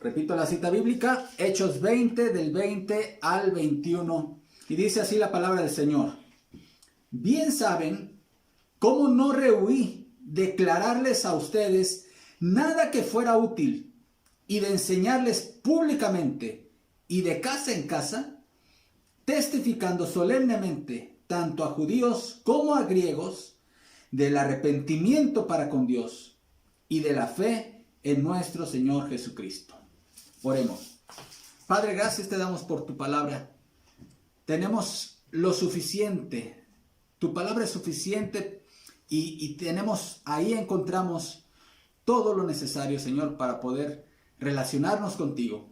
Repito la cita bíblica, Hechos 20, del 20 al 21. Y dice así la palabra del Señor. Bien saben cómo no rehuí declararles a ustedes nada que fuera útil y de enseñarles públicamente y de casa en casa, testificando solemnemente tanto a judíos como a griegos del arrepentimiento para con Dios y de la fe en nuestro Señor Jesucristo. Oremos. Padre, gracias te damos por tu palabra. Tenemos lo suficiente. Tu palabra es suficiente y ahí encontramos todo lo necesario, Señor, para poder relacionarnos contigo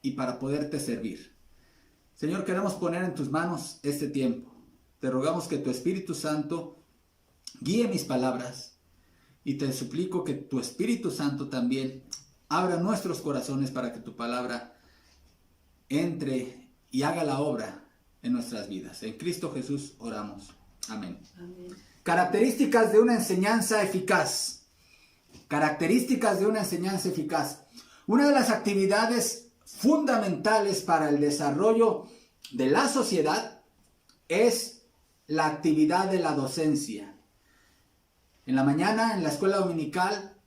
y para poderte servir. Señor, queremos poner en tus manos este tiempo. Te rogamos que tu Espíritu Santo guíe mis palabras y te suplico que tu Espíritu Santo también abra nuestros corazones para que tu palabra entre y haga la obra en nuestras vidas. En Cristo Jesús oramos. Amén. Amén. Características de una enseñanza eficaz. Características de una enseñanza eficaz. Una de las actividades fundamentales para el desarrollo de la sociedad es la actividad de la docencia. En la mañana, en la escuela dominical,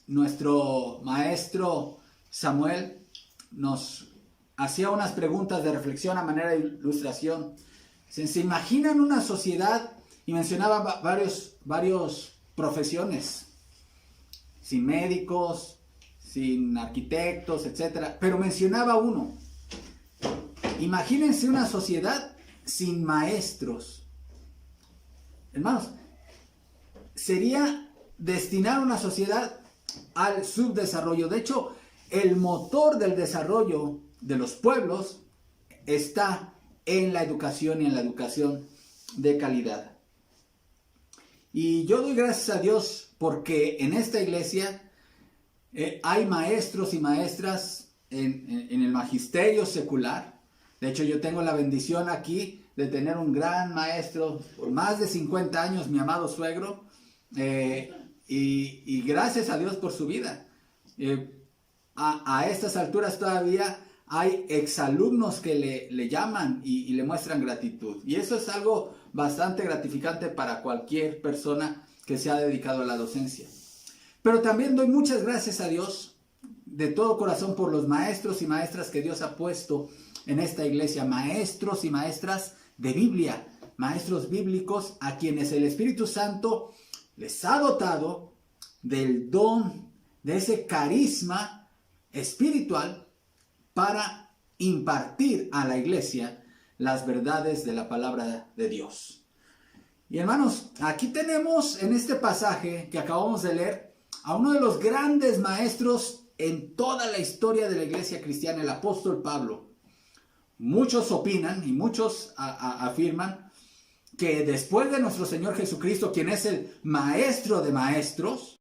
nuestro maestro Samuel nos hacía unas preguntas de reflexión a manera de ilustración. ¿Se imaginan una sociedad? Y mencionaba varios profesiones, sin médicos, sin arquitectos, etc. Pero mencionaba uno. Imagínense una sociedad sin maestros. Hermanos, sería destinar una sociedad al subdesarrollo. De hecho, el motor del desarrollo de los pueblos está en la educación y en la educación de calidad. Y yo doy gracias a Dios porque en esta iglesia hay maestros y maestras en el magisterio secular. De hecho, yo tengo la bendición aquí de tener un gran maestro por más de 50 años, mi amado suegro, y gracias a Dios por su vida. A estas alturas todavía hay exalumnos que le llaman y le muestran gratitud. Y eso es algo bastante gratificante para cualquier persona que se ha dedicado a la docencia. Pero también doy muchas gracias a Dios de todo corazón por los maestros y maestras que Dios ha puesto en esta iglesia. Maestros y maestras de Biblia, maestros bíblicos a quienes el Espíritu Santo les ha dotado del don, de ese carisma espiritual para impartir a la iglesia las verdades de la palabra de Dios. Y hermanos, aquí tenemos en este pasaje que acabamos de leer a uno de los grandes maestros en toda la historia de la iglesia cristiana, el apóstol Pablo. Muchos opinan y muchos afirman que después de nuestro Señor Jesucristo, quien es el maestro de maestros,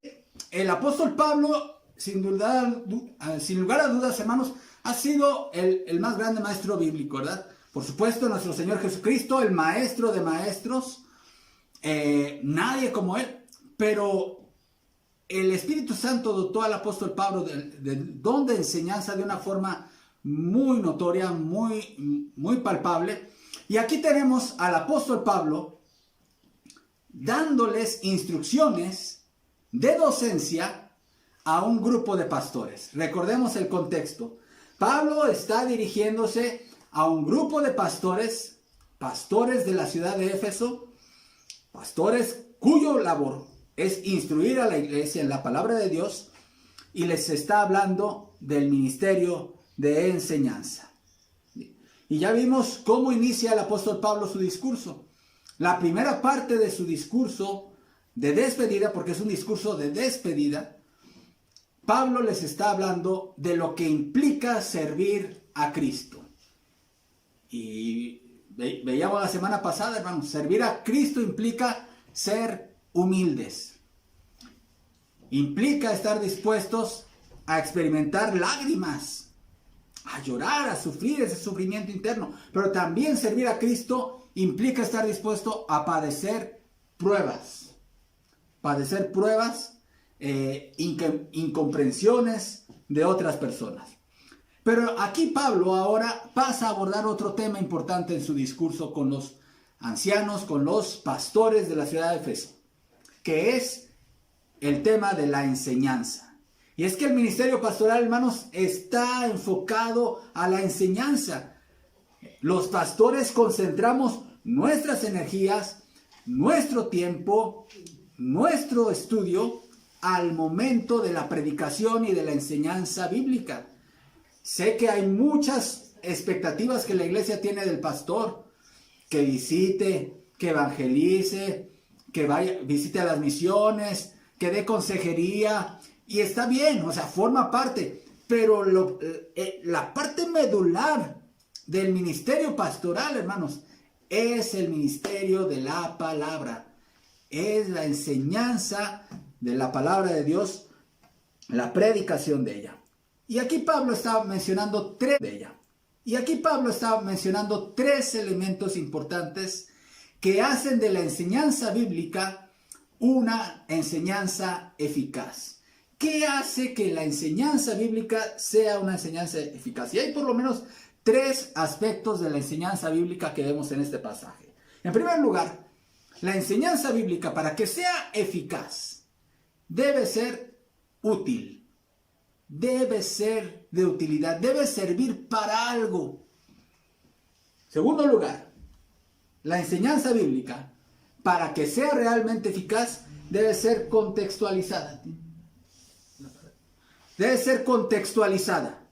el apóstol Pablo, sin lugar a dudas, hermanos, ha sido el más grande maestro bíblico, ¿verdad? Por supuesto, nuestro Señor Jesucristo, el maestro de maestros, nadie como él, pero el Espíritu Santo dotó al apóstol Pablo del don de enseñanza de una forma muy notoria, muy palpable. Y aquí tenemos al apóstol Pablo dándoles instrucciones de docencia a un grupo de pastores. Recordemos el contexto. Pablo está dirigiéndose a un grupo de pastores de la ciudad de Éfeso, pastores cuyo labor es instruir a la iglesia en la palabra de Dios, y les está hablando del ministerio de enseñanza. Y ya vimos cómo inicia el apóstol Pablo su discurso. La primera parte de su discurso de despedida, porque es un discurso de despedida, Pablo les está hablando de lo que implica servir a Cristo. Y veíamos la semana pasada, hermanos, servir a Cristo implica ser humildes. Implica estar dispuestos a experimentar lágrimas, a llorar, a sufrir ese sufrimiento interno. Pero también servir a Cristo implica estar dispuesto a padecer pruebas. Padecer pruebas incomprensiones de otras personas. Pero aquí Pablo ahora pasa a abordar otro tema importante en su discurso con los ancianos, con los pastores de la ciudad de Éfeso, que es el tema de la enseñanza. Y es que el ministerio pastoral, hermanos, está enfocado a la enseñanza. Los pastores concentramos nuestras energías, nuestro tiempo, nuestro estudio al momento de la predicación y de la enseñanza bíblica. Sé que hay muchas expectativas que la iglesia tiene del pastor, que visite, que evangelice, que vaya, visite a las misiones, que dé consejería, y está bien, o sea, forma parte, pero la parte medular del ministerio pastoral, hermanos, es el ministerio de la palabra, es la enseñanza de la palabra de Dios, la predicación de ella. Y aquí Pablo está mencionando tres elementos importantes que hacen de la enseñanza bíblica una enseñanza eficaz. ¿Qué hace que la enseñanza bíblica sea una enseñanza eficaz? Y hay por lo menos tres aspectos de la enseñanza bíblica que vemos en este pasaje. En primer lugar, la enseñanza bíblica, para que sea eficaz, debe ser útil. Debe ser de utilidad, debe servir para algo. Segundo lugar, la enseñanza bíblica, para que sea realmente eficaz, debe ser contextualizada. Debe ser contextualizada.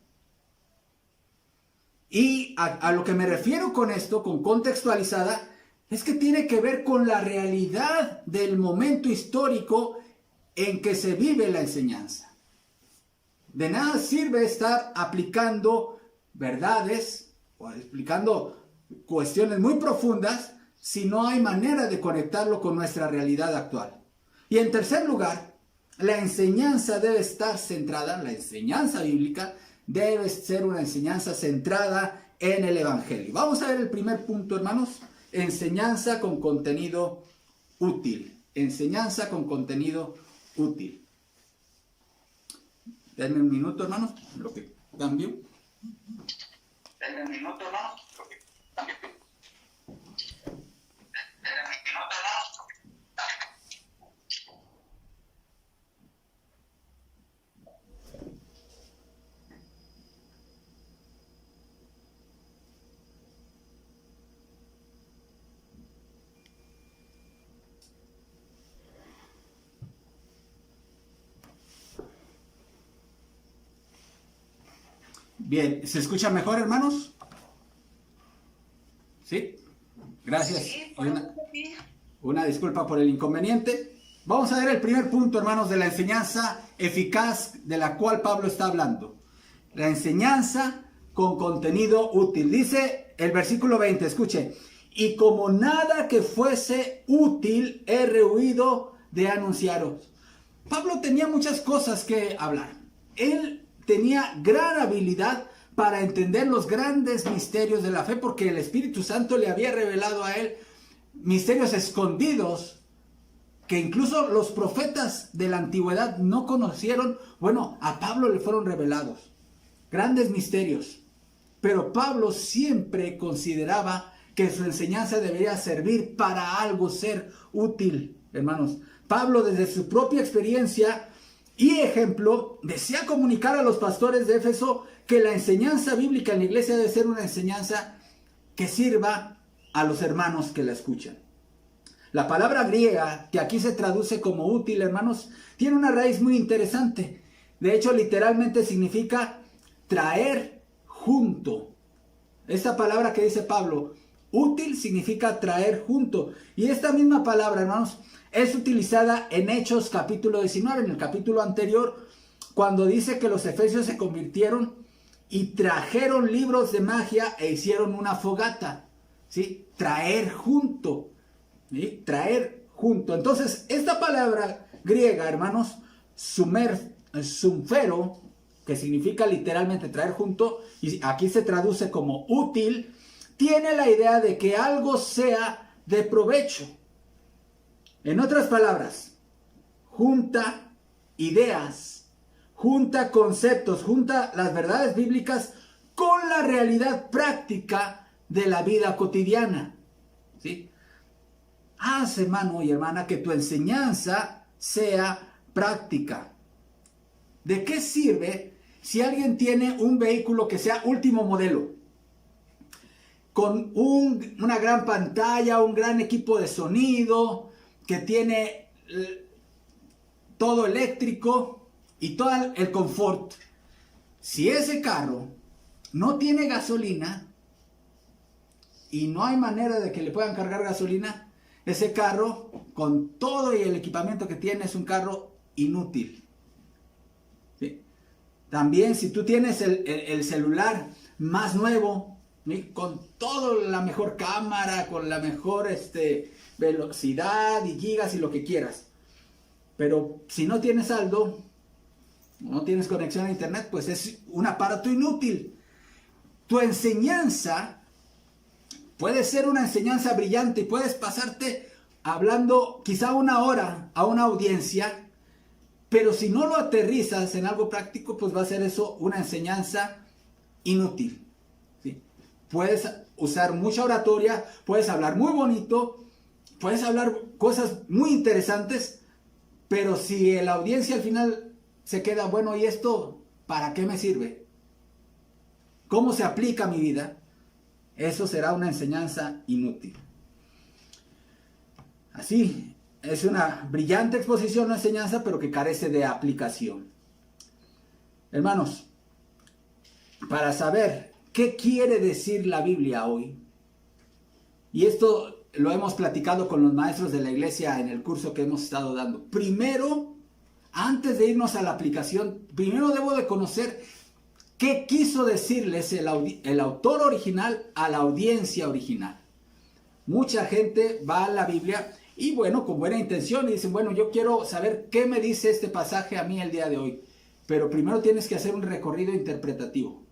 Y a lo que me refiero con esto, con contextualizada, es que tiene que ver con la realidad del momento histórico en que se vive la enseñanza. De nada sirve estar aplicando verdades o explicando cuestiones muy profundas si no hay manera de conectarlo con nuestra realidad actual. Y en tercer lugar, la enseñanza debe estar centrada, la enseñanza bíblica debe ser una enseñanza centrada en el Evangelio. Vamos a ver el primer punto, hermanos. Enseñanza con contenido útil. Enseñanza con contenido útil. Denme un minuto, hermanos, lo que cambio. Denme un minuto, hermanos, lo que cambio. Bien, ¿se escucha mejor, hermanos? ¿Sí? Gracias. Sí, una disculpa por el inconveniente. Vamos a ver el primer punto, hermanos, de la enseñanza eficaz de la cual Pablo está hablando. La enseñanza con contenido útil. Dice el versículo 20, escuche. Y como nada que fuese útil he rehuido de anunciaros. Pablo tenía muchas cosas que hablar. Él tenía gran habilidad para entender los grandes misterios de la fe, porque el Espíritu Santo le había revelado a él misterios escondidos que incluso los profetas de la antigüedad no conocieron. Bueno, a Pablo le fueron revelados grandes misterios, pero Pablo siempre consideraba que su enseñanza debería servir para algo, ser útil, hermanos. Pablo, desde su propia experiencia y ejemplo, desea comunicar a los pastores de Éfeso que la enseñanza bíblica en la iglesia debe ser una enseñanza que sirva a los hermanos que la escuchan. La palabra griega, que aquí se traduce como útil, hermanos, tiene una raíz muy interesante. De hecho, literalmente significa traer junto. Esta palabra que dice Pablo, útil, significa traer junto. Y esta misma palabra, hermanos, es utilizada en Hechos capítulo 19, en el capítulo anterior, cuando dice que los efesios se convirtieron y trajeron libros de magia e hicieron una fogata. ¿Sí? Traer junto. ¿Sí? Traer junto. Entonces, esta palabra griega, hermanos, sumfero, que significa literalmente traer junto, y aquí se traduce como útil, tiene la idea de que algo sea de provecho. En otras palabras, junta ideas, junta conceptos, junta las verdades bíblicas con la realidad práctica de la vida cotidiana. ¿Sí? Haz, hermano y hermana, que tu enseñanza sea práctica. ¿De qué sirve si alguien tiene un vehículo que sea último modelo? Con una gran pantalla, un gran equipo de sonido, que tiene todo eléctrico y todo el confort. Si ese carro no tiene gasolina y no hay manera de que le puedan cargar gasolina, ese carro, con todo y el equipamiento que tiene, es un carro inútil. ¿Sí? También si tú tienes el celular más nuevo, ¿sí? Con toda la mejor cámara, con la mejor velocidad y gigas y lo que quieras, pero si no tienes saldo, no tienes conexión a internet, pues es un aparato inútil. Tu enseñanza puede ser una enseñanza brillante y puedes pasarte hablando quizá 1 hora a una audiencia, pero si no lo aterrizas en algo práctico, pues va a ser eso una enseñanza inútil. ¿Sí? Puedes usar mucha oratoria, puedes hablar muy bonito, puedes hablar cosas muy interesantes, pero si la audiencia al final se queda, bueno, ¿y esto para qué me sirve? ¿Cómo se aplica a mi vida? Eso será una enseñanza inútil. Así, es una brillante exposición, una enseñanza, pero que carece de aplicación. Hermanos, para saber qué quiere decir la Biblia hoy, y esto lo hemos platicado con los maestros de la iglesia en el curso que hemos estado dando. Primero, antes de irnos a la aplicación, primero debo de conocer qué quiso decirles el autor original a la audiencia original. Mucha gente va a la Biblia y bueno, con buena intención, y dicen, bueno, yo quiero saber qué me dice este pasaje a mí el día de hoy. Pero primero tienes que hacer un recorrido interpretativo.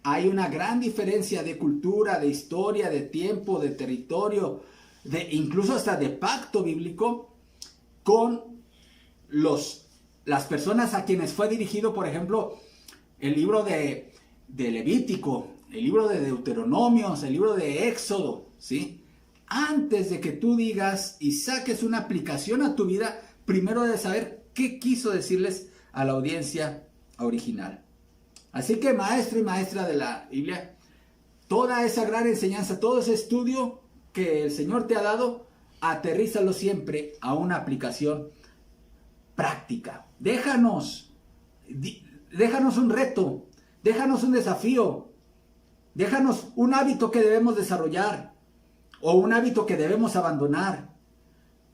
Hay una gran diferencia de cultura, de historia, de tiempo, de territorio, incluso hasta de pacto bíblico con las personas a quienes fue dirigido, por ejemplo, el libro de Levítico, el libro de Deuteronomios, el libro de Éxodo, ¿sí? Antes de que tú digas y saques una aplicación a tu vida, primero debes saber qué quiso decirles a la audiencia original. Así que maestro y maestra de la Biblia, toda esa gran enseñanza, todo ese estudio que el Señor te ha dado, aterrízalo siempre a una aplicación práctica. Déjanos un reto, déjanos un desafío, déjanos un hábito que debemos desarrollar o un hábito que debemos abandonar.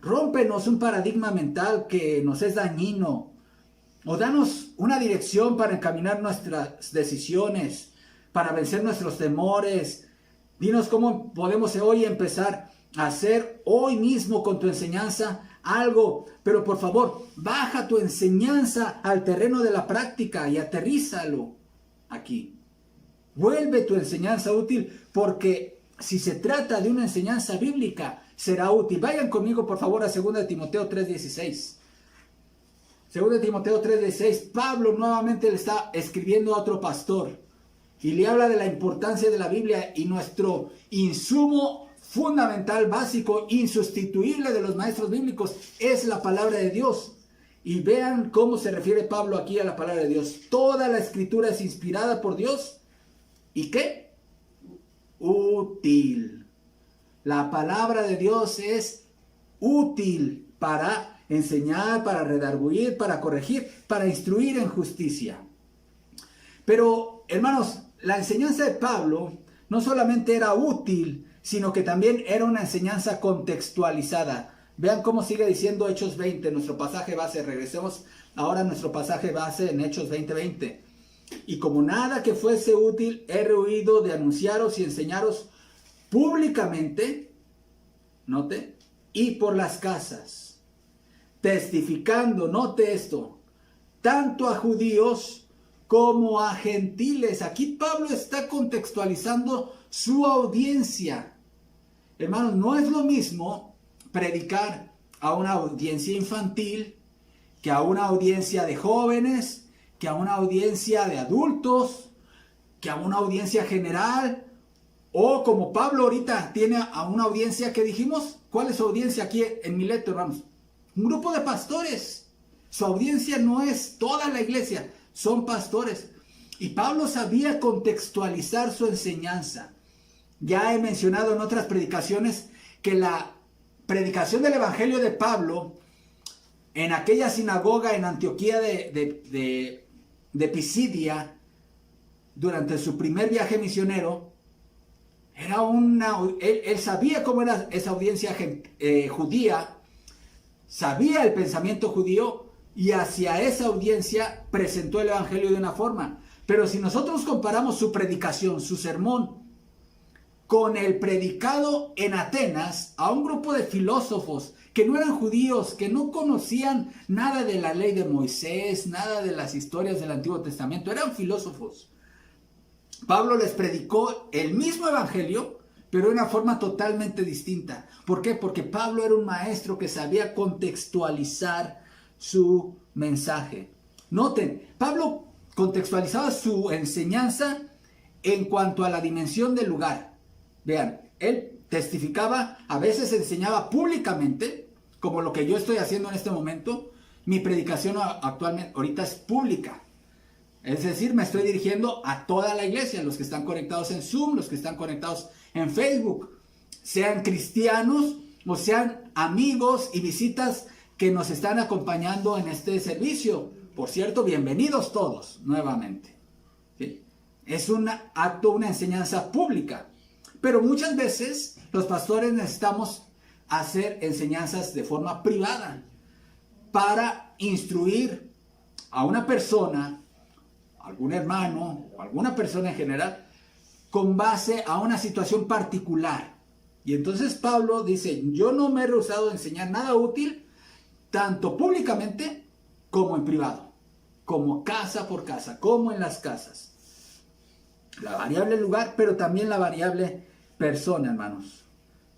Rómpenos un paradigma mental que nos es dañino, o danos una dirección para encaminar nuestras decisiones, para vencer nuestros temores. Dinos cómo podemos hoy empezar a hacer hoy mismo con tu enseñanza algo, pero por favor, baja tu enseñanza al terreno de la práctica y aterrízalo aquí. Vuelve tu enseñanza útil, porque si se trata de una enseñanza bíblica, será útil. Vayan conmigo, por favor, a 2 Timoteo 3:16. 2 Timoteo 3:16, Pablo nuevamente le está escribiendo a otro pastor y le habla de la importancia de la Biblia, y nuestro insumo fundamental, básico, insustituible de los maestros bíblicos es la palabra de Dios. Y vean cómo se refiere Pablo aquí a la palabra de Dios. Toda la escritura es inspirada por Dios. ¿Y qué? Útil. La palabra de Dios es útil para enseñar, para redarguir, para corregir, para instruir en justicia. Pero, hermanos, la enseñanza de Pablo no solamente era útil, sino que también era una enseñanza contextualizada. Vean cómo sigue diciendo Hechos 20, nuestro pasaje base. Regresemos ahora a nuestro pasaje base en Hechos 20:20. Y como nada que fuese útil, he rehuido de anunciaros y enseñaros públicamente, note, y por las casas, testificando, note esto, tanto a judíos como a gentiles. Aquí Pablo está contextualizando su audiencia. Hermanos, no es lo mismo predicar a una audiencia infantil que a una audiencia de jóvenes, que a una audiencia de adultos, que a una audiencia general, o como Pablo ahorita tiene a una audiencia que dijimos. ¿Cuál es su audiencia aquí en Mileto, hermanos? Un grupo de pastores. Su audiencia no es toda la iglesia, son pastores. Y Pablo sabía contextualizar su enseñanza. Ya he mencionado en otras predicaciones que la predicación del Evangelio de Pablo en aquella sinagoga en Antioquía de Pisidia, durante su primer viaje misionero, era él sabía cómo era esa audiencia judía, sabía el pensamiento judío, y hacia esa audiencia presentó el Evangelio de una forma. Pero si nosotros comparamos su predicación, su sermón, con el predicado en Atenas a un grupo de filósofos que no eran judíos, que no conocían nada de la ley de Moisés, nada de las historias del Antiguo Testamento, eran filósofos. Pablo les predicó el mismo evangelio, pero de una forma totalmente distinta. ¿Por qué? Porque Pablo era un maestro que sabía contextualizar su mensaje. Noten, Pablo contextualizaba su enseñanza en cuanto a la dimensión del lugar. Vean, él testificaba, a veces enseñaba públicamente, como lo que yo estoy haciendo en este momento. Mi predicación actualmente, ahorita es pública. Es decir, me estoy dirigiendo a toda la iglesia, los que están conectados en Zoom, los que están conectados en Facebook, sean cristianos o sean amigos y visitas que nos están acompañando en este servicio. Por cierto, bienvenidos todos nuevamente. ¿Sí? Es un acto, una enseñanza pública. Pero muchas veces los pastores necesitamos hacer enseñanzas de forma privada para instruir a una persona, algún hermano o alguna persona en general, con base a una situación particular. Y entonces Pablo dice, yo no me he rehusado a enseñar nada útil, tanto públicamente como en privado, como casa por casa, como en las casas. La variable lugar, pero también la variable persona, hermanos.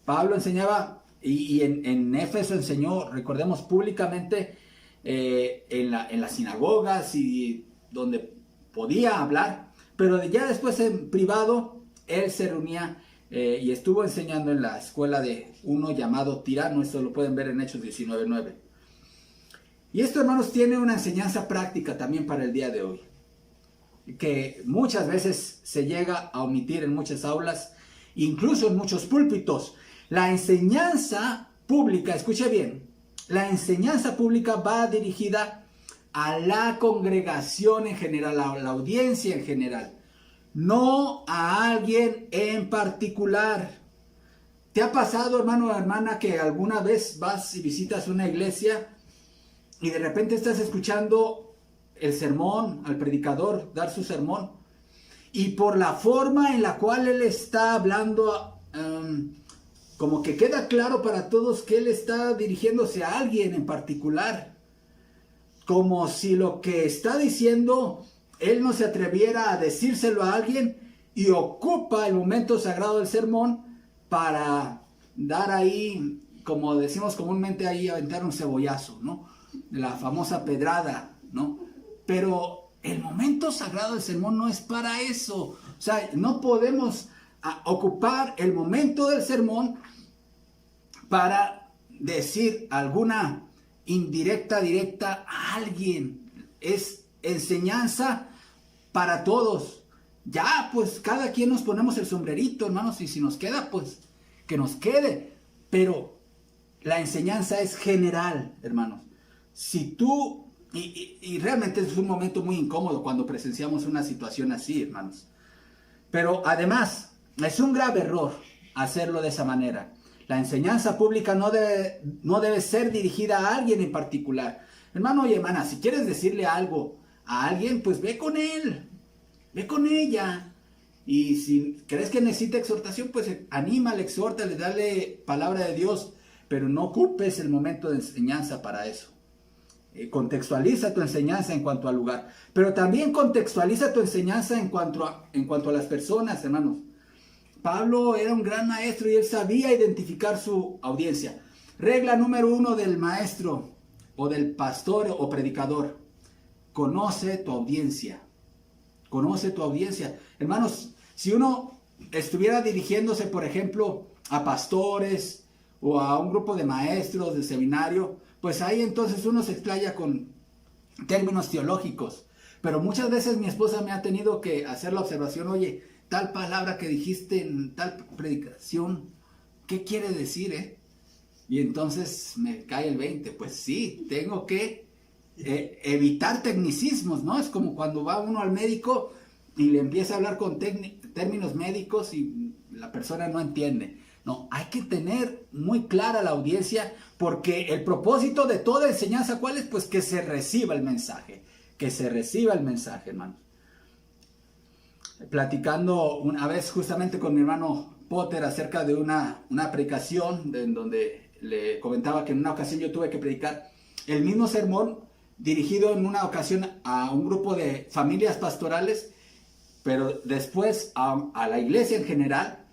Pablo enseñaba, y en Éfeso enseñó, recordemos, públicamente en las sinagogas y donde podía hablar, pero ya después en privado él se reunía y estuvo enseñando en la escuela de uno llamado Tirano. Esto lo pueden ver en Hechos 19:9. Y esto, hermanos, tiene una enseñanza práctica también para el día de hoy, que muchas veces se llega a omitir en muchas aulas, incluso en muchos púlpitos. La enseñanza pública, escuche bien, la enseñanza pública va dirigida a la congregación en general, a la audiencia en general, no a alguien en particular. ¿Te ha pasado, hermano o hermana, que alguna vez vas y visitas una iglesia y de repente estás escuchando el sermón, al predicador dar su sermón, y por la forma en la cual él está hablando, como que queda claro para todos que él está dirigiéndose a alguien en particular, como si lo que está diciendo él no se atreviera a decírselo a alguien, y ocupa el momento sagrado del sermón para dar ahí, como decimos comúnmente, ahí aventar un cebollazo, ¿no? La famosa pedrada, ¿no? Pero el momento sagrado del sermón no es para eso. O sea, no podemos ocupar el momento del sermón para decir alguna indirecta, directa a alguien. Es enseñanza para todos. Ya, pues cada quien nos ponemos el sombrerito, hermanos, y si nos queda, pues que nos quede. Pero la enseñanza es general, hermanos. Si tú, y realmente es un momento muy incómodo cuando presenciamos una situación así, hermanos. Pero además, es un grave error hacerlo de esa manera. La enseñanza pública no debe ser dirigida a alguien en particular. Hermano y hermana, si quieres decirle algo a alguien, pues ve con él, ve con ella. Y si crees que necesita exhortación, pues anímale, exhórtale, dale palabra de Dios. Pero no ocupes el momento de enseñanza para eso. Contextualiza tu enseñanza en cuanto al lugar, pero también contextualiza tu enseñanza en cuanto a las personas, hermanos. Pablo era un gran maestro y él sabía identificar su audiencia. Regla número 1 del maestro: o del pastor o predicador. Conoce tu audiencia. Conoce tu audiencia. Hermanos, si uno estuviera dirigiéndose, por ejemplo, a pastores o a un grupo de maestros de seminario, pues ahí entonces uno se explaya con términos teológicos. Pero muchas veces mi esposa me ha tenido que hacer la observación, oye, tal palabra que dijiste en tal predicación, ¿qué quiere decir, Y entonces me cae el 20, pues sí, tengo que evitar tecnicismos, ¿no? Es como cuando va uno al médico y le empieza a hablar con términos médicos y la persona no entiende. No, hay que tener muy clara la audiencia, porque el propósito de toda enseñanza, ¿cuál es? Pues que se reciba el mensaje, hermanos. Platicando una vez justamente con mi hermano Potter acerca de una predicación en donde le comentaba que en una ocasión yo tuve que predicar el mismo sermón dirigido en una ocasión a un grupo de familias pastorales, pero después a la iglesia en general,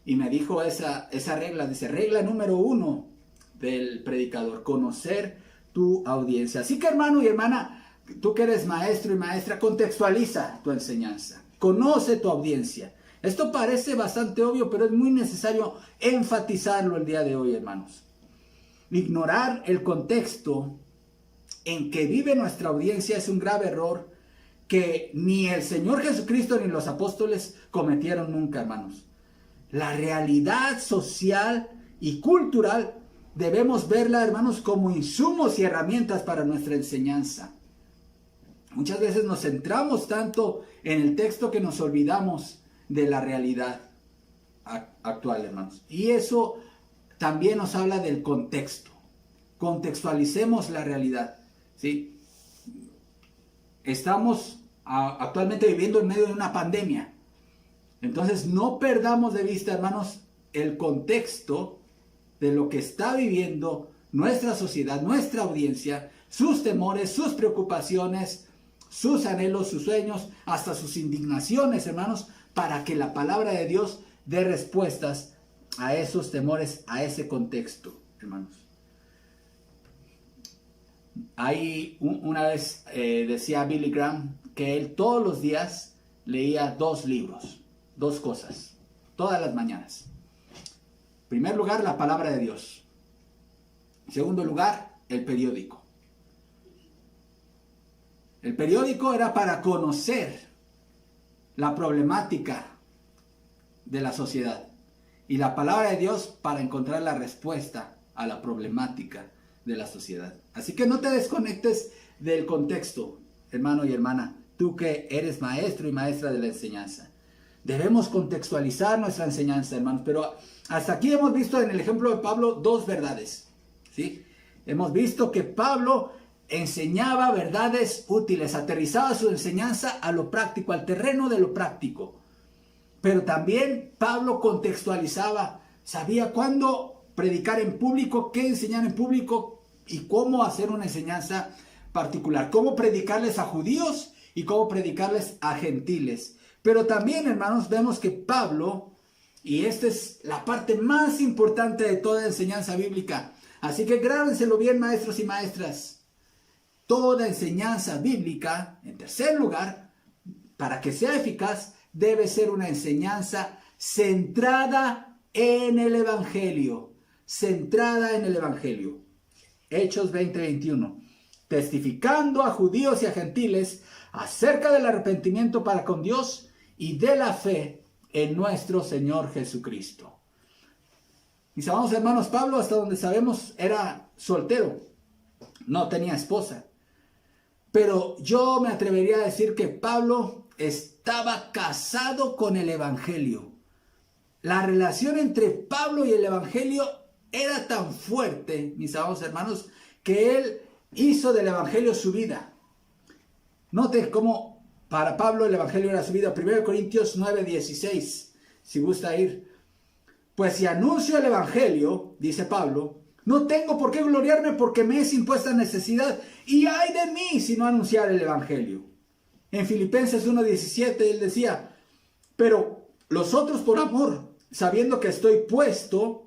y me dijo esa regla, dice, regla número 1 del predicador, conocer tu audiencia. Así que, hermano y hermana, tú que eres maestro y maestra, contextualiza tu enseñanza, conoce tu audiencia. Esto parece bastante obvio, pero es muy necesario enfatizarlo el día de hoy, hermanos. Ignorar el contexto en que vive nuestra audiencia es un grave error que ni el Señor Jesucristo ni los apóstoles cometieron nunca, hermanos. La realidad social y cultural debemos verla, hermanos, como insumos y herramientas para nuestra enseñanza. Muchas veces nos centramos tanto en el texto que nos olvidamos de la realidad actual, hermanos. Y eso también nos habla del contexto. Contextualicemos la realidad, ¿sí? Estamos actualmente viviendo en medio de una pandemia. Entonces no perdamos de vista, hermanos, el contexto de lo que está viviendo nuestra sociedad, nuestra audiencia, sus temores, sus preocupaciones, sus anhelos, sus sueños, hasta sus indignaciones, hermanos, para que la palabra de Dios dé respuestas a esos temores, a ese contexto, hermanos. Ahí una vez decía Billy Graham que él todos los días leía 2 libros, 2 cosas, todas las mañanas. En primer lugar, la palabra de Dios. En segundo lugar, el periódico. El periódico era para conocer la problemática de la sociedad, y la palabra de Dios para encontrar la respuesta a la problemática de la sociedad. Así que no te desconectes del contexto, hermano y hermana, tú que eres maestro y maestra de la enseñanza. Debemos contextualizar nuestra enseñanza, hermanos, pero hasta aquí hemos visto en el ejemplo de Pablo 2 verdades, ¿sí? Hemos visto que Pablo enseñaba verdades útiles, aterrizaba su enseñanza a lo práctico, al terreno de lo práctico. Pero también Pablo contextualizaba, sabía cuándo predicar en público, qué enseñar en público y cómo hacer una enseñanza particular, cómo predicarles a judíos y cómo predicarles a gentiles. Pero también, hermanos, vemos que Pablo, y esta es la parte más importante de toda enseñanza bíblica, así que grábenselo bien, maestros y maestras, toda enseñanza bíblica, en tercer lugar, para que sea eficaz, debe ser una enseñanza centrada en el Evangelio. Centrada en el Evangelio. Hechos 20:21. Testificando a judíos y a gentiles acerca del arrepentimiento para con Dios y de la fe en nuestro Señor Jesucristo. Mis amados hermanos, Pablo, hasta donde sabemos, era soltero. No tenía esposa. Pero yo me atrevería a decir que Pablo estaba casado con el Evangelio. La relación entre Pablo y el Evangelio era tan fuerte, mis amados hermanos, que él hizo del Evangelio su vida. Note cómo para Pablo el Evangelio era su vida. 1 Corintios 9:16, si gusta ir. Pues si anuncio el Evangelio, dice Pablo, no tengo por qué gloriarme porque me es impuesta necesidad. Y ay de mí si no anunciar el Evangelio. En Filipenses 1:17 él decía, pero los otros por amor, sabiendo que estoy puesto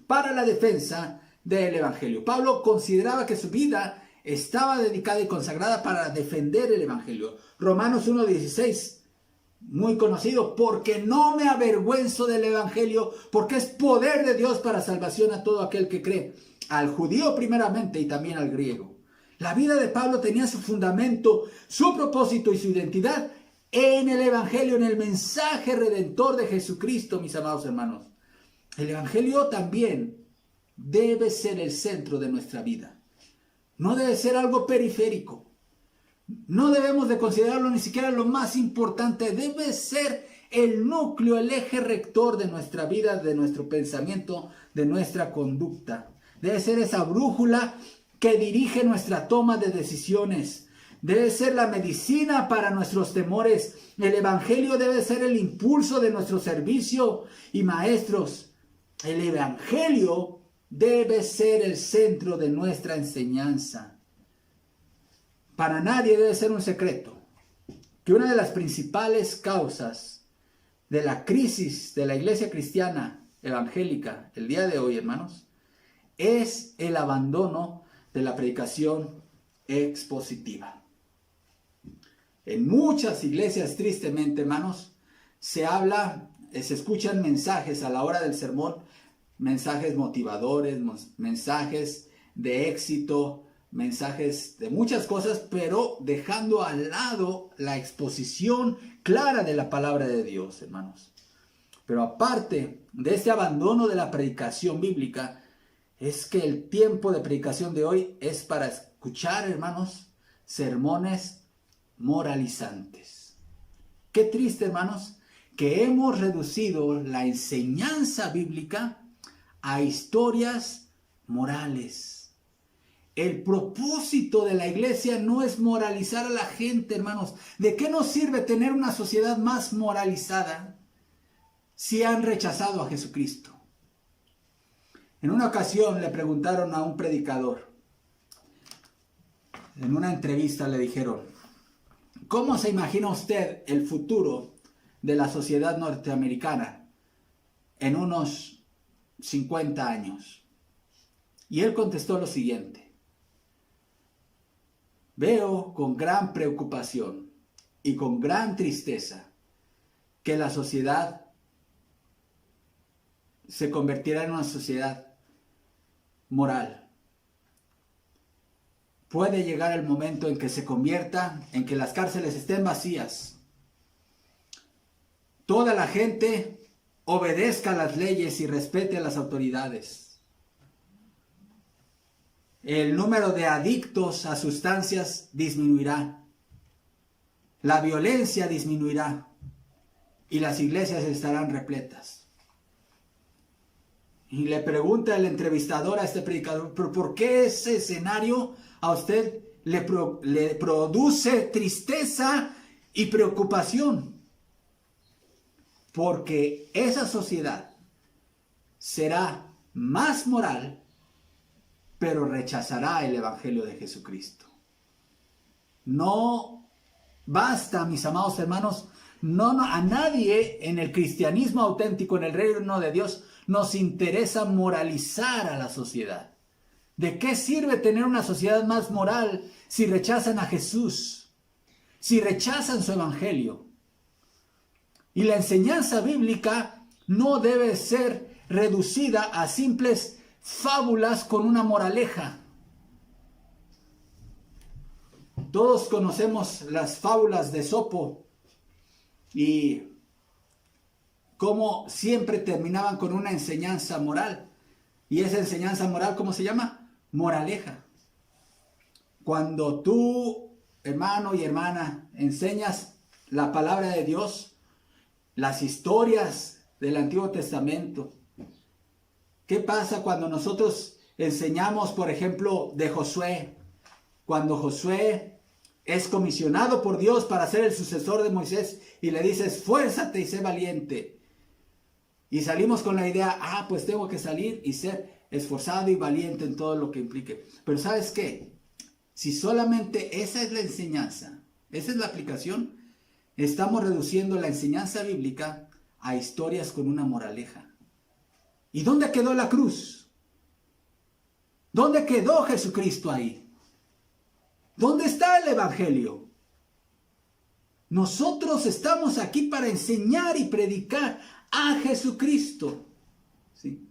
para la defensa del Evangelio. Pablo consideraba que su vida estaba dedicada y consagrada para defender el Evangelio. Romanos 1:16, muy conocido: porque no me avergüenzo del Evangelio, porque es poder de Dios para salvación a todo aquel que cree, al judío primeramente y también al griego. La vida de Pablo tenía su fundamento, su propósito y su identidad en el Evangelio, en el mensaje redentor de Jesucristo, mis amados hermanos. El Evangelio también debe ser el centro de nuestra vida. No debe ser algo periférico. No debemos de considerarlo ni siquiera lo más importante. Debe ser el núcleo, el eje rector de nuestra vida, de nuestro pensamiento, de nuestra conducta. Debe ser esa brújula que dirige nuestra toma de decisiones. Debe ser la medicina para nuestros temores. El Evangelio debe ser el impulso de nuestro servicio. Y maestros, el Evangelio debe ser el centro de nuestra enseñanza. Para nadie debe ser un secreto que una de las principales causas de la crisis de la iglesia cristiana evangélica el día de hoy, hermanos, es el abandono de la predicación expositiva. En muchas iglesias, tristemente, hermanos, se escuchan mensajes a la hora del sermón, mensajes motivadores, mensajes de éxito, mensajes de muchas cosas, pero dejando al lado la exposición clara de la palabra de Dios, hermanos. Pero aparte de este abandono de la predicación bíblica, es que el tiempo de predicación de hoy es para escuchar, hermanos, sermones moralizantes. Qué triste, hermanos, que hemos reducido la enseñanza bíblica a historias morales. El propósito de la iglesia no es moralizar a la gente, hermanos. ¿De qué nos sirve tener una sociedad más moralizada si han rechazado a Jesucristo? En una ocasión le preguntaron a un predicador, en una entrevista le dijeron: ¿cómo se imagina usted el futuro de la sociedad norteamericana en unos 50 años? Y él contestó lo siguiente: veo con gran preocupación y con gran tristeza que la sociedad se convertirá en una sociedad moral. Puede llegar el momento en que se convierta en que las cárceles estén vacías. Toda la gente obedezca las leyes y respete a las autoridades. El número de adictos a sustancias disminuirá. La violencia disminuirá. Y las iglesias estarán repletas. Y le pregunta el entrevistador a este predicador: ¿pero por qué ese escenario a usted le produce tristeza y preocupación? Porque esa sociedad será más moral, pero rechazará el Evangelio de Jesucristo. No basta, mis amados hermanos, a nadie en el cristianismo auténtico, en el reino de Dios, nos interesa moralizar a la sociedad. ¿De qué sirve tener una sociedad más moral si rechazan a Jesús? Si rechazan su Evangelio. Y la enseñanza bíblica no debe ser reducida a simples fábulas con una moraleja. Todos conocemos las fábulas de Esopo y cómo siempre terminaban con una enseñanza moral. Y esa enseñanza moral, ¿cómo se llama? Moraleja. Cuando tú, hermano y hermana, enseñas la palabra de Dios, las historias del Antiguo Testamento, ¿qué pasa cuando nosotros enseñamos, por ejemplo, de Josué? Cuando Josué es comisionado por Dios para ser el sucesor de Moisés y le dice: esfuérzate y sé valiente. Y salimos con la idea: pues tengo que salir y ser esforzado y valiente en todo lo que implique. Pero ¿sabes qué? Si solamente esa es la enseñanza, esa es la aplicación, estamos reduciendo la enseñanza bíblica a historias con una moraleja. ¿Y dónde quedó la cruz? ¿Dónde quedó Jesucristo ahí? ¿Dónde está el Evangelio? Nosotros estamos aquí para enseñar y predicar a Jesucristo. ¿Sí?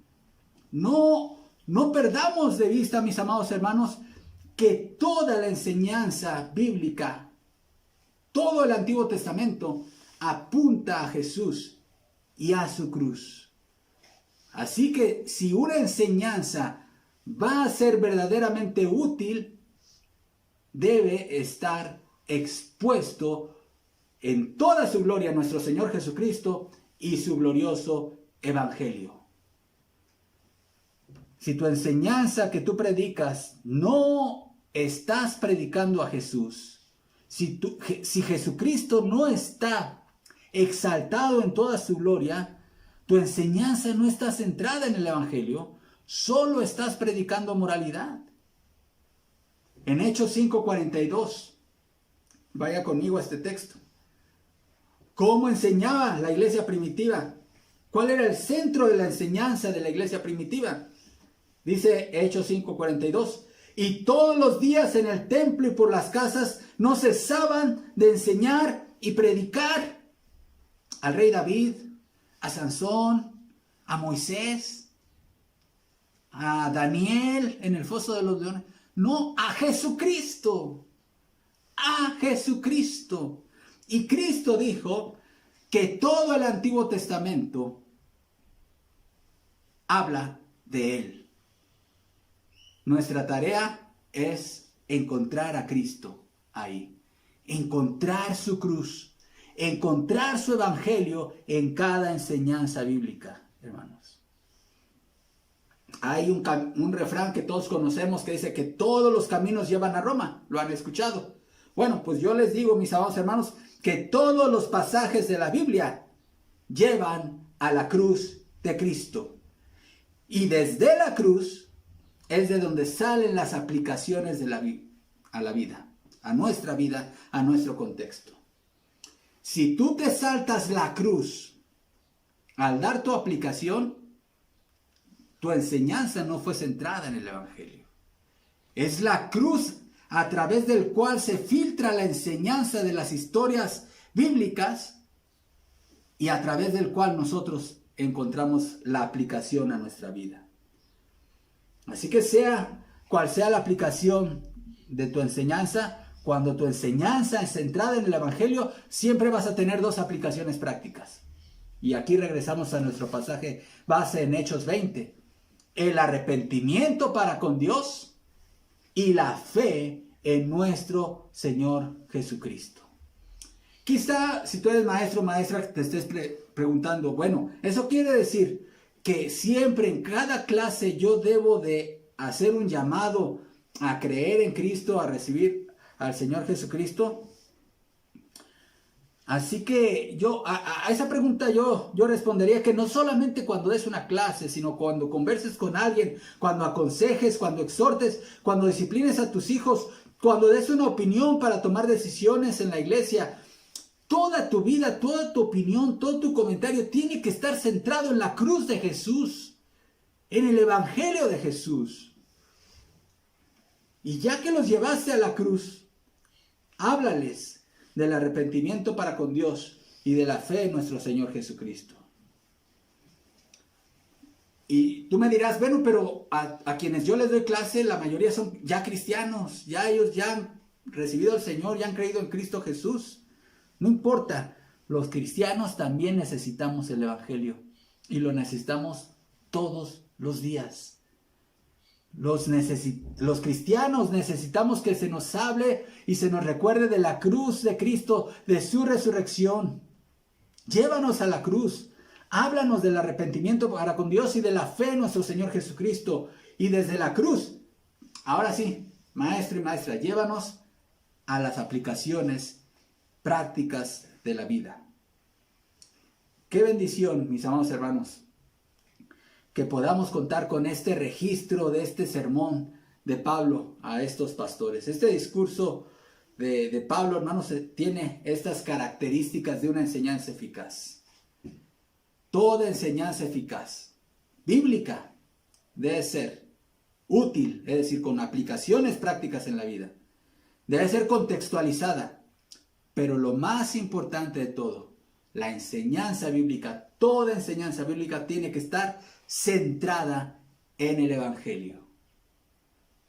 No perdamos de vista, mis amados hermanos, que toda la enseñanza bíblica, todo el Antiguo Testamento, apunta a Jesús y a su cruz. Así que si una enseñanza va a ser verdaderamente útil, debe estar expuesto en toda su gloria a nuestro Señor Jesucristo y su glorioso Evangelio. Si tu enseñanza que tú predicas no estás predicando a Jesús, si Jesucristo no está exaltado en toda su gloria, tu enseñanza no está centrada en el Evangelio, solo estás predicando moralidad. En Hechos 5:42, vaya conmigo a este texto. ¿Cómo enseñaba la iglesia primitiva? ¿Cuál era el centro de la enseñanza de la iglesia primitiva? Dice Hechos 5:42, y todos los días en el templo y por las casas no cesaban de enseñar y predicar al rey David, a Sansón, a Moisés, a Daniel en el foso de los leones. No, a Jesucristo. A Jesucristo. Y Cristo dijo que todo el Antiguo Testamento habla de Él. Nuestra tarea es encontrar a Cristo ahí. Encontrar su cruz. Encontrar su evangelio en cada enseñanza bíblica, hermanos. Hay un refrán que todos conocemos que dice que todos los caminos llevan a Roma. ¿Lo han escuchado? Bueno, pues yo les digo, mis amados hermanos, que todos los pasajes de la Biblia llevan a la cruz de Cristo. Y desde la cruz es de donde salen las aplicaciones de a la vida, a nuestra vida, a nuestro contexto. Si tú te saltas la cruz al dar tu aplicación, tu enseñanza no fue centrada en el Evangelio. Es la cruz a través del cual se filtra la enseñanza de las historias bíblicas y a través del cual nosotros encontramos la aplicación a nuestra vida. Así que sea cual sea la aplicación de tu enseñanza, cuando tu enseñanza es centrada en el Evangelio, siempre vas a tener dos aplicaciones prácticas. Y aquí regresamos a nuestro pasaje base en Hechos 20. El arrepentimiento para con Dios y la fe en nuestro Señor Jesucristo. Quizá si tú eres maestro o maestra te estés preguntando, bueno, eso quiere decir que siempre en cada clase yo debo de hacer un llamado a creer en Cristo, a recibir al Señor Jesucristo. Así que a esa pregunta yo respondería que no solamente cuando des una clase, sino cuando converses con alguien, cuando aconsejes, cuando exhortes, cuando disciplines a tus hijos, cuando des una opinión para tomar decisiones en la iglesia. Toda tu vida, toda tu opinión, todo tu comentario tiene que estar centrado en la cruz de Jesús, en el Evangelio de Jesús. Y ya que los llevaste a la cruz, háblales del arrepentimiento para con Dios y de la fe en nuestro Señor Jesucristo. Y tú me dirás, bueno, pero a quienes yo les doy clase, la mayoría son ya cristianos, ya ellos ya han recibido al Señor, ya han creído en Cristo Jesús. No importa, los cristianos también necesitamos el Evangelio y lo necesitamos todos los días. Los cristianos necesitamos que se nos hable y se nos recuerde de la cruz de Cristo, de su resurrección. Llévanos a la cruz. Háblanos del arrepentimiento para con Dios y de la fe en nuestro Señor Jesucristo. Y desde la cruz, ahora sí, maestro y maestra, llévanos a las aplicaciones prácticas de la vida. Qué bendición, mis amados hermanos, que podamos contar con este registro de este sermón de Pablo a estos pastores. Este discurso de Pablo, hermanos, tiene estas características de una enseñanza eficaz. Toda enseñanza eficaz, bíblica, debe ser útil, es decir, con aplicaciones prácticas en la vida. Debe ser contextualizada. Pero lo más importante de todo, la enseñanza bíblica, toda enseñanza bíblica tiene que estar centrada en el Evangelio.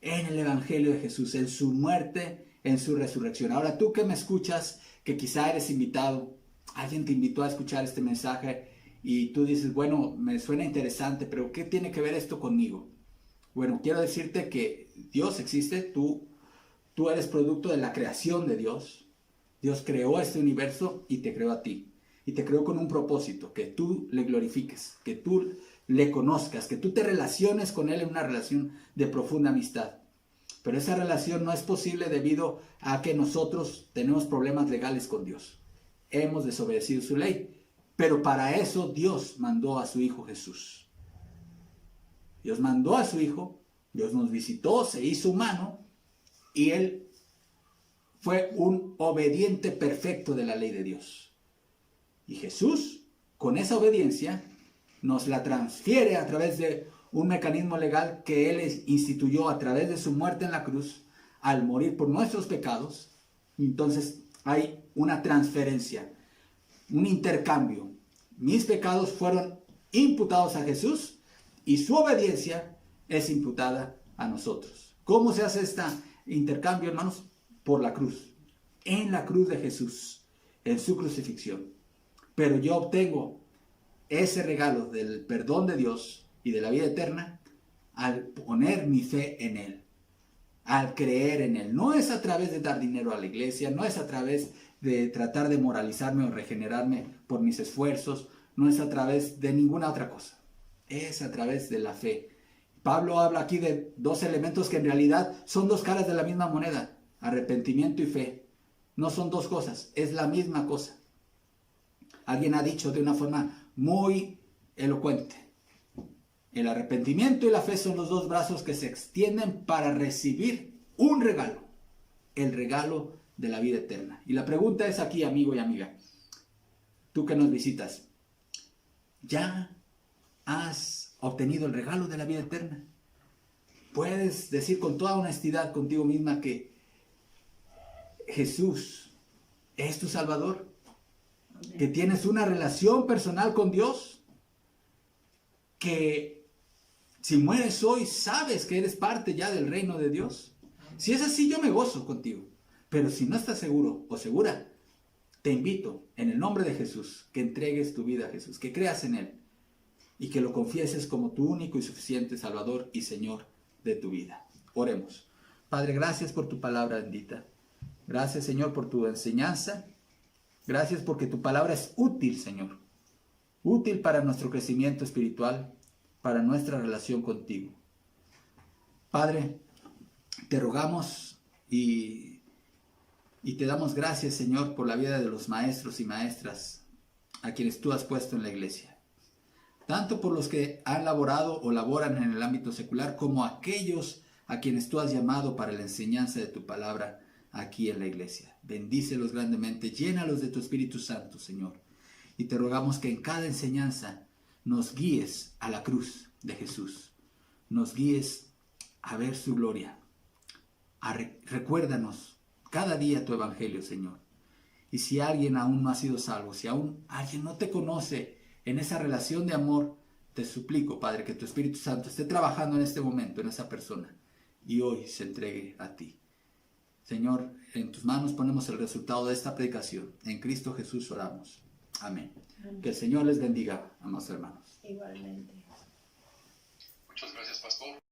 En el Evangelio de Jesús, en su muerte, en su resurrección. Ahora tú que me escuchas, que quizá eres invitado, alguien te invitó a escuchar este mensaje y tú dices, bueno, me suena interesante, pero ¿qué tiene que ver esto conmigo? Bueno, quiero decirte que Dios existe, tú eres producto de la creación de Dios. Dios creó este universo y te creó a ti. Y te creó con un propósito, que tú le glorifiques, que tú le conozcas, que tú te relaciones con Él en una relación de profunda amistad. Pero esa relación no es posible debido a que nosotros tenemos problemas legales con Dios. Hemos desobedecido su ley. Pero para eso Dios mandó a su Hijo Jesús. Dios mandó a su Hijo, Dios nos visitó, se hizo humano y Él fue un obediente perfecto de la ley de Dios. Y Jesús, con esa obediencia, nos la transfiere a través de un mecanismo legal que Él instituyó a través de su muerte en la cruz, al morir por nuestros pecados. Entonces hay una transferencia, un intercambio. Mis pecados fueron imputados a Jesús y su obediencia es imputada a nosotros. ¿Cómo se hace este intercambio, hermanos? Por la cruz. En la cruz de Jesús, en su crucifixión. Pero yo obtengo ese regalo del perdón de Dios y de la vida eterna al poner mi fe en Él, al creer en Él. No es a través de dar dinero a la iglesia, no es a través de tratar de moralizarme o regenerarme por mis esfuerzos, no es a través de ninguna otra cosa. Es a través de la fe. Pablo habla aquí de dos elementos que en realidad son dos caras de la misma moneda, arrepentimiento y fe. No son dos cosas, es la misma cosa. Alguien ha dicho de una forma muy elocuente: el arrepentimiento y la fe son los dos brazos que se extienden para recibir un regalo, el regalo de la vida eterna. Y la pregunta es aquí, amigo y amiga, tú que nos visitas, ¿ya has obtenido el regalo de la vida eterna? Puedes decir con toda honestidad contigo misma que Jesús es tu Salvador, que tienes una relación personal con Dios, que si mueres hoy sabes que eres parte ya del reino de Dios. Si es así, yo me gozo contigo. Pero si no estás seguro o segura, te invito en el nombre de Jesús que entregues tu vida a Jesús, que creas en Él y que lo confieses como tu único y suficiente Salvador y Señor de tu vida. Oremos. Padre, gracias por tu palabra bendita. Gracias, Señor, por tu enseñanza. Gracias porque tu palabra es útil, Señor. Útil para nuestro crecimiento espiritual, para nuestra relación contigo. Padre, te rogamos y te damos gracias, Señor, por la vida de los maestros y maestras a quienes tú has puesto en la iglesia. Tanto por los que han laborado o laboran en el ámbito secular, como aquellos a quienes tú has llamado para la enseñanza de tu palabra aquí en la iglesia. Bendícelos grandemente, llénalos de tu Espíritu Santo, Señor. Y te rogamos que en cada enseñanza nos guíes a la cruz de Jesús. Nos guíes a ver su gloria. Recuérdanos cada día tu evangelio, Señor. Y si alguien aún no ha sido salvo, si aún alguien no te conoce en esa relación de amor, te suplico, Padre, que tu Espíritu Santo esté trabajando en este momento en esa persona y hoy se entregue a ti. Señor, en tus manos ponemos el resultado de esta predicación. En Cristo Jesús oramos. Amén. Amén. Que el Señor les bendiga, amados hermanos. Igualmente. Muchas gracias, pastor.